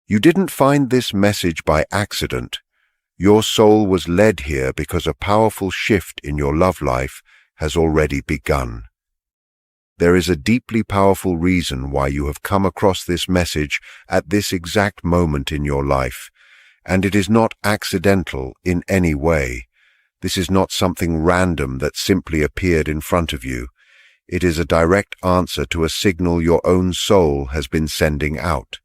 You didn't find this message by accident. Your soul was led here because a powerful shift in your love life has already begun. There is a deeply powerful reason why you have come across this message at this exact moment in your life, and it is not accidental in any way. This is not something random that simply appeared in front of you. It is a direct answer to a signal your own soul has been sending out.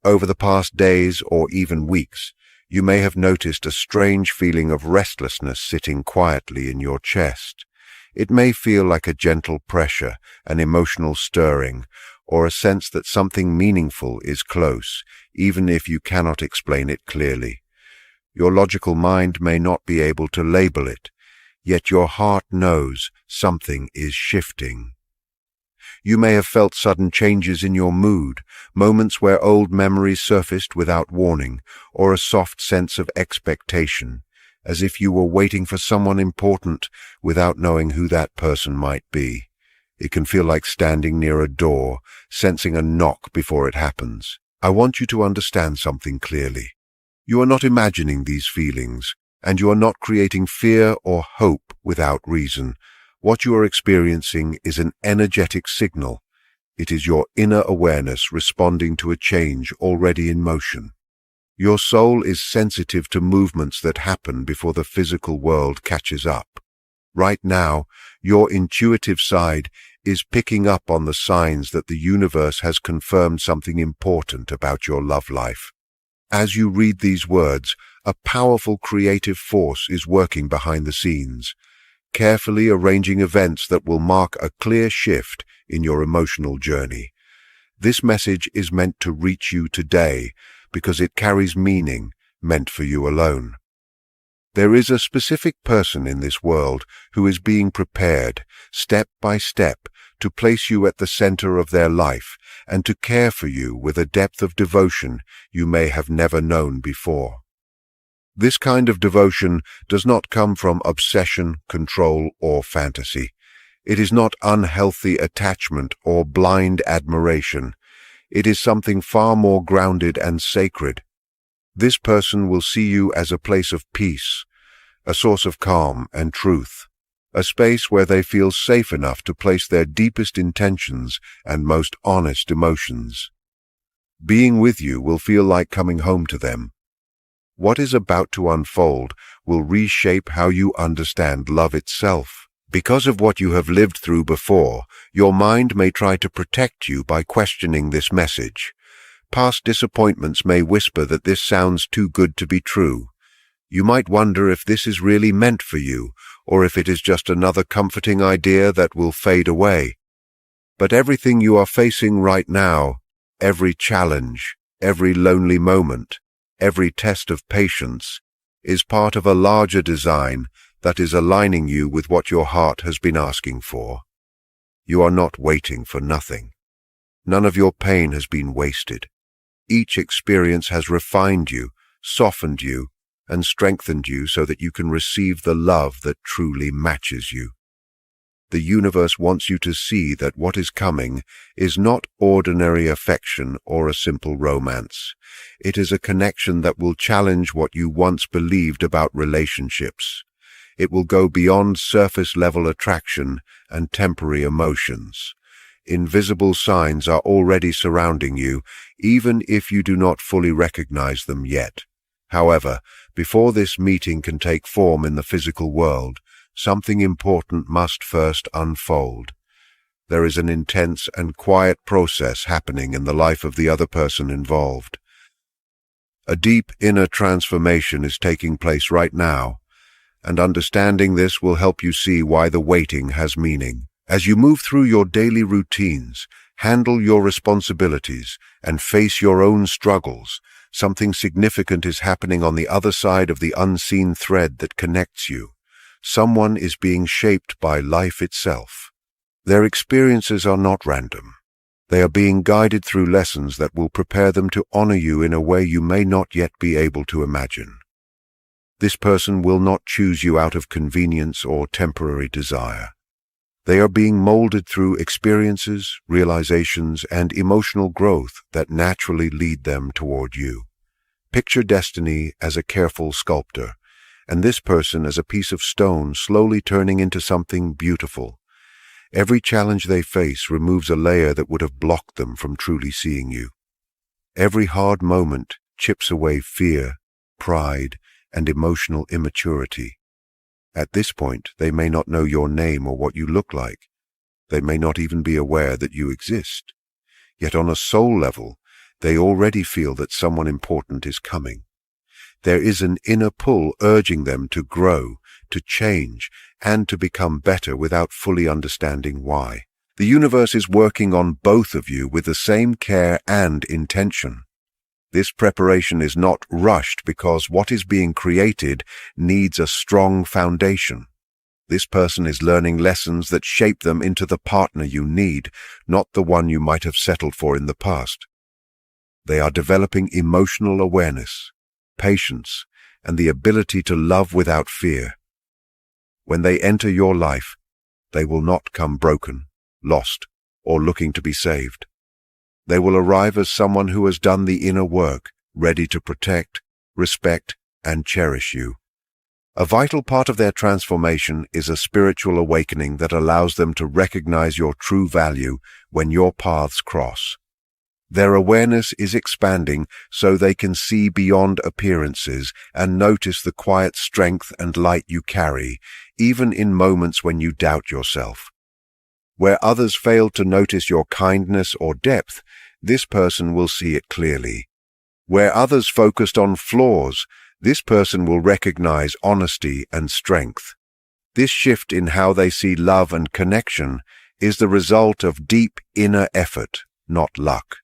Over the past days or even weeks, you may have noticed a strange feeling of restlessness sitting quietly in your chest. It may feel like a gentle pressure, an emotional stirring, or a sense that something meaningful is close, even if you cannot explain it clearly. Your logical mind may not be able to label it, yet your heart knows something is shifting. You may have felt sudden changes in your mood, moments where old memories surfaced without warning, or a soft sense of expectation, as if you were waiting for someone important without knowing who that person might be. It can feel like standing near a door, sensing a knock before it happens. I want you to understand something clearly. You are not imagining these feelings, and you are not creating fear or hope without reason. What you are experiencing is an energetic signal. It is your inner awareness responding to a change already in motion. Your soul is sensitive to movements that happen before the physical world catches up. Right now, your intuitive side is picking up on the signs that the universe has confirmed something important about your love life. As you read these words, a powerful creative force is working behind the scenes, carefully arranging events that will mark a clear shift in your emotional journey. This message is meant to reach you today because it carries meaning meant for you alone. There is a specific person in this world who is being prepared, step by step, to place you at the center of their life and to care for you with a depth of devotion you may have never known before. This kind of devotion does not come from obsession, control, or fantasy. It is not unhealthy attachment or blind admiration. It is something far more grounded and sacred. This person will see you as a place of peace, a source of calm and truth, a space where they feel safe enough to place their deepest intentions and most honest emotions. Being with you will feel like coming home to them. What is about to unfold will reshape how you understand love itself. Because of what you have lived through before, your mind may try to protect you by questioning this message. Past disappointments may whisper that this sounds too good to be true. You might wonder if this is really meant for you, or if it is just another comforting idea that will fade away. But everything you are facing right now, every challenge, every lonely moment, every test of patience, is part of a larger design that is aligning you with what your heart has been asking for. You are not waiting for nothing. None of your pain has been wasted. Each experience has refined you, softened you, and strengthened you so that you can receive the love that truly matches you. The universe wants you to see that what is coming is not ordinary affection or a simple romance. It is a connection that will challenge what you once believed about relationships. It will go beyond surface-level attraction and temporary emotions. Invisible signs are already surrounding you, even if you do not fully recognize them yet. However, before this meeting can take form in the physical world, something important must first unfold. There is an intense and quiet process happening in the life of the other person involved. A deep inner transformation is taking place right now, and understanding this will help you see why the waiting has meaning. As you move through your daily routines, handle your responsibilities, and face your own struggles, something significant is happening on the other side of the unseen thread that connects you. Someone is being shaped by life itself. Their experiences are not random. They are being guided through lessons that will prepare them to honor you in a way you may not yet be able to imagine. This person will not choose you out of convenience or temporary desire. They are being molded through experiences, realizations, and emotional growth that naturally lead them toward you. Picture destiny as a careful sculptor, and this person as a piece of stone slowly turning into something beautiful. Every challenge they face removes a layer that would have blocked them from truly seeing you. Every hard moment chips away fear, pride, and emotional immaturity. At this point, they may not know your name or what you look like. They may not even be aware that you exist. Yet on a soul level, they already feel that someone important is coming. There is an inner pull urging them to grow, to change, and to become better without fully understanding why. The universe is working on both of you with the same care and intention. This preparation is not rushed because what is being created needs a strong foundation. This person is learning lessons that shape them into the partner you need, not the one you might have settled for in the past. They are developing emotional awareness, patience, and the ability to love without fear. When they enter your life, they will not come broken, lost, or looking to be saved. They will arrive as someone who has done the inner work, ready to protect, respect, and cherish you. A vital part of their transformation is a spiritual awakening that allows them to recognize your true value when your paths cross. Their awareness is expanding so they can see beyond appearances and notice the quiet strength and light you carry, even in moments when you doubt yourself. Where others fail to notice your kindness or depth, this person will see it clearly. Where others focused on flaws, this person will recognize honesty and strength. This shift in how they see love and connection is the result of deep inner effort, not luck.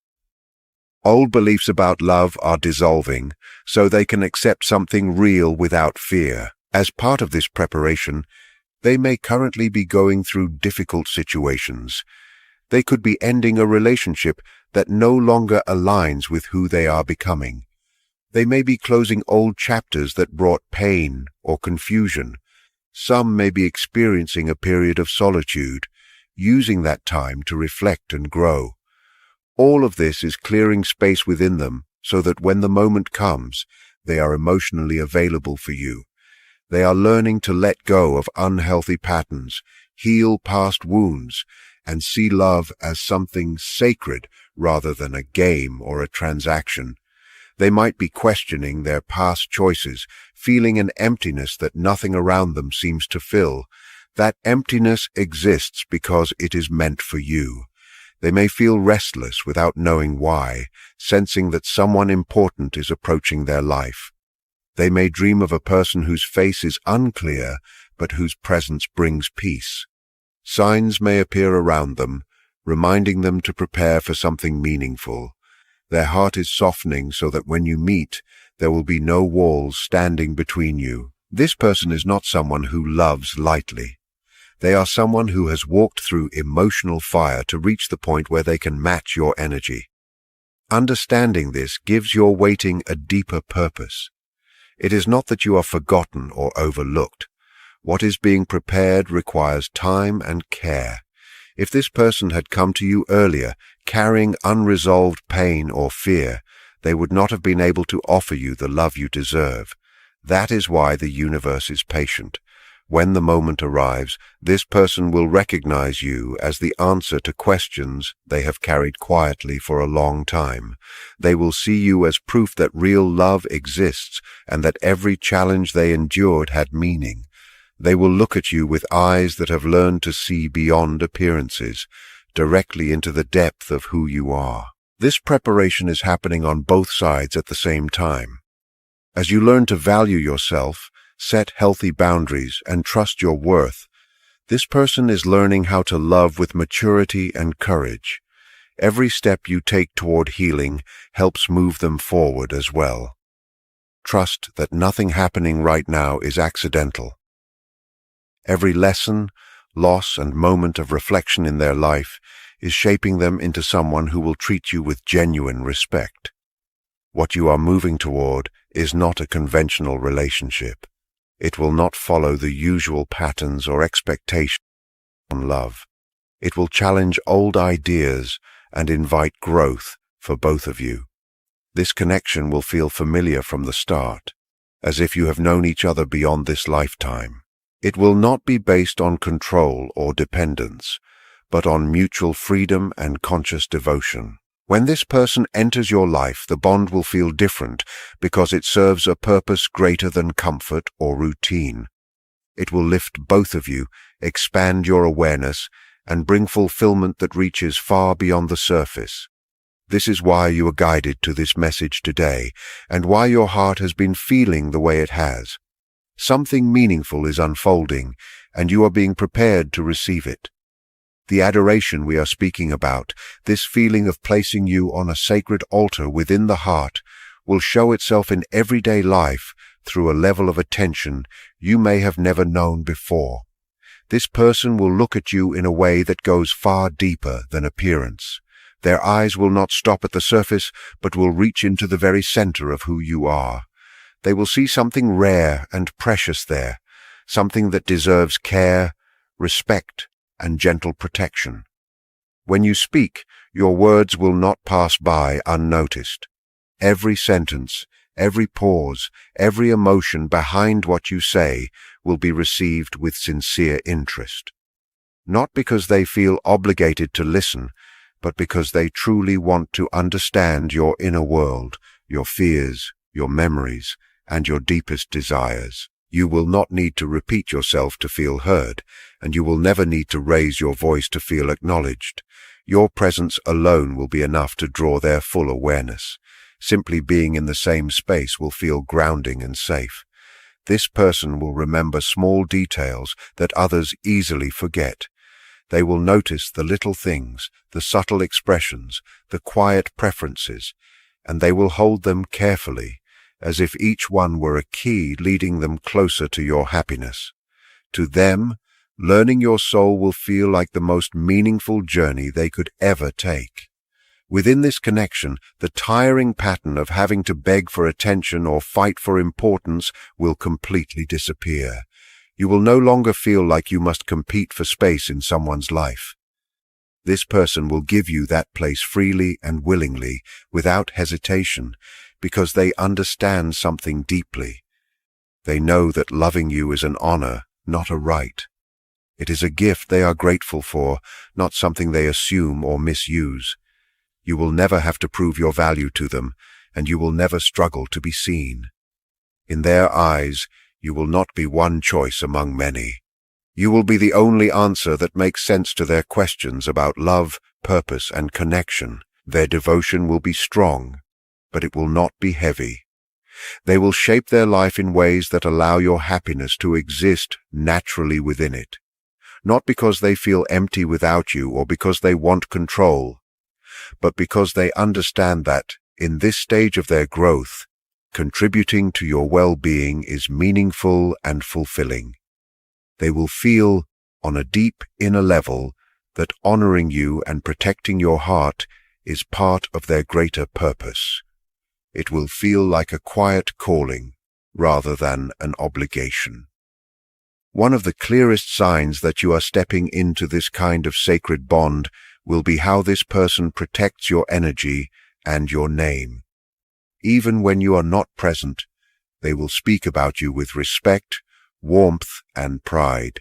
Old beliefs about love are dissolving, so they can accept something real without fear. As part of this preparation, they may currently be going through difficult situations. They could be ending a relationship that no longer aligns with who they are becoming. They may be closing old chapters that brought pain or confusion. Some may be experiencing a period of solitude, using that time to reflect and grow. All of this is clearing space within them so that when the moment comes, they are emotionally available for you. They are learning to let go of unhealthy patterns, heal past wounds, and see love as something sacred rather than a game or a transaction. They might be questioning their past choices, feeling an emptiness that nothing around them seems to fill. That emptiness exists because it is meant for you. They may feel restless without knowing why, sensing that someone important is approaching their life. They may dream of a person whose face is unclear, but whose presence brings peace. Signs may appear around them, reminding them to prepare for something meaningful. Their heart is softening so that when you meet, there will be no walls standing between you. This person is not someone who loves lightly. They are someone who has walked through emotional fire to reach the point where they can match your energy. Understanding this gives your waiting a deeper purpose. It is not that you are forgotten or overlooked. What is being prepared requires time and care. If this person had come to you earlier, carrying unresolved pain or fear, they would not have been able to offer you the love you deserve. That is why the universe is patient. When the moment arrives, this person will recognize you as the answer to questions they have carried quietly for a long time. They will see you as proof that real love exists and that every challenge they endured had meaning. They will look at you with eyes that have learned to see beyond appearances, directly into the depth of who you are. This preparation is happening on both sides at the same time. As you learn to value yourself, set healthy boundaries, and trust your worth, this person is learning how to love with maturity and courage. Every step you take toward healing helps move them forward as well. Trust that nothing happening right now is accidental. Every lesson, loss, and moment of reflection in their life is shaping them into someone who will treat you with genuine respect. What you are moving toward is not a conventional relationship. It will not follow the usual patterns or expectations. on love. It will challenge old ideas and invite growth for both of you. This connection will feel familiar from the start, as if you have known each other beyond this lifetime. It will not be based on control or dependence, but on mutual freedom and conscious devotion. When this person enters your life, the bond will feel different because it serves a purpose greater than comfort or routine. It will lift both of you, expand your awareness, and bring fulfillment that reaches far beyond the surface. This is why you are guided to this message today, and why your heart has been feeling the way it has. Something meaningful is unfolding, and you are being prepared to receive it. The adoration we are speaking about, this feeling of placing you on a sacred altar within the heart, will show itself in everyday life through a level of attention you may have never known before. This person will look at you in a way that goes far deeper than appearance. Their eyes will not stop at the surface, but will reach into the very center of who you are. They will see something rare and precious there, something that deserves care, respect, and gentle protection. When you speak, your words will not pass by unnoticed. Every sentence, every pause, every emotion behind what you say will be received with sincere interest. Not because they feel obligated to listen, but because they truly want to understand your inner world, your fears, your memories, and your deepest desires. You will not need to repeat yourself to feel heard, and you will never need to raise your voice to feel acknowledged. Your presence alone will be enough to draw their full awareness. Simply being in the same space will feel grounding and safe. This person will remember small details that others easily forget. They will notice the little things, the subtle expressions, the quiet preferences, and they will hold them carefully, as if each one were a key leading them closer to your happiness. To them, learning your soul will feel like the most meaningful journey they could ever take. Within this connection, the tiring pattern of having to beg for attention or fight for importance will completely disappear. You will no longer feel like you must compete for space in someone's life. This person will give you that place freely and willingly, without hesitation, because they understand something deeply. They know that loving you is an honor, not a right. It is a gift they are grateful for, not something they assume or misuse. You will never have to prove your value to them, and you will never struggle to be seen. In their eyes, you will not be one choice among many. You will be the only answer that makes sense to their questions about love, purpose, and connection. Their devotion will be strong, but it will not be heavy. They will shape their life in ways that allow your happiness to exist naturally within it. Not because they feel empty without you or because they want control, but because they understand that, in this stage of their growth, contributing to your well-being is meaningful and fulfilling. They will feel, on a deep inner level, that honoring you and protecting your heart is part of their greater purpose. It will feel like a quiet calling rather than an obligation. One of the clearest signs that you are stepping into this kind of sacred bond will be how this person protects your energy and your name. Even when you are not present, they will speak about you with respect, warmth, and pride.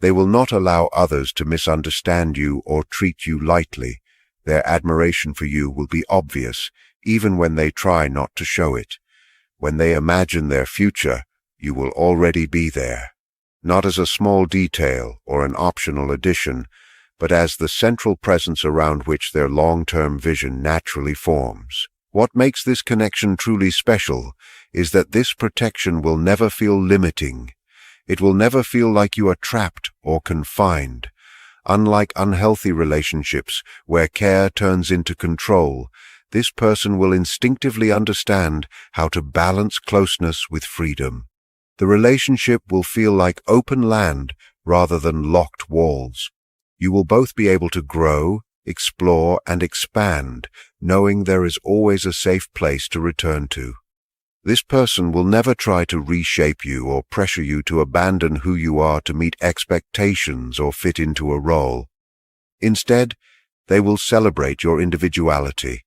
They will not allow others to misunderstand you or treat you lightly. Their admiration for you will be obvious, even when they try not to show it. When they imagine their future, you will already be there, not as a small detail or an optional addition, but as the central presence around which their long-term vision naturally forms. What makes this connection truly special is that this protection will never feel limiting. It will never feel like you are trapped or confined. Unlike unhealthy relationships where care turns into control, this person will instinctively understand how to balance closeness with freedom. The relationship will feel like open land rather than locked walls. You will both be able to grow, explore, and expand, knowing there is always a safe place to return to. This person will never try to reshape you or pressure you to abandon who you are to meet expectations or fit into a role. Instead, they will celebrate your individuality.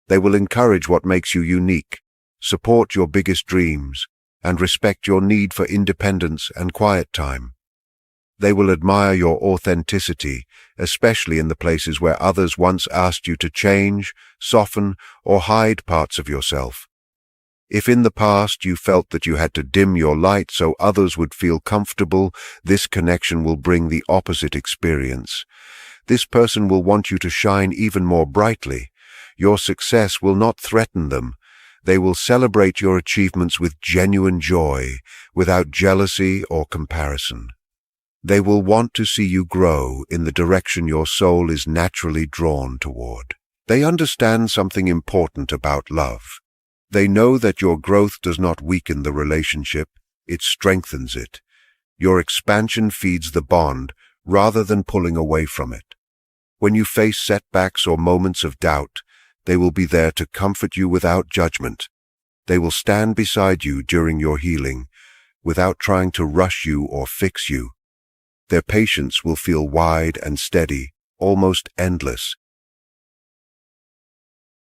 They will encourage what makes you unique, support your biggest dreams, and respect your need for independence and quiet time. They will admire your authenticity, especially in the places where others once asked you to change, soften, or hide parts of yourself. If in the past you felt that you had to dim your light so others would feel comfortable, this connection will bring the opposite experience. This person will want you to shine even more brightly. Your success will not threaten them. They will celebrate your achievements with genuine joy, without jealousy or comparison. They will want to see you grow in the direction your soul is naturally drawn toward. They understand something important about love. They know that your growth does not weaken the relationship, it strengthens it. Your expansion feeds the bond rather than pulling away from it. When you face setbacks or moments of doubt, they will be there to comfort you without judgment. They will stand beside you during your healing, without trying to rush you or fix you. Their patience will feel wide and steady, almost endless,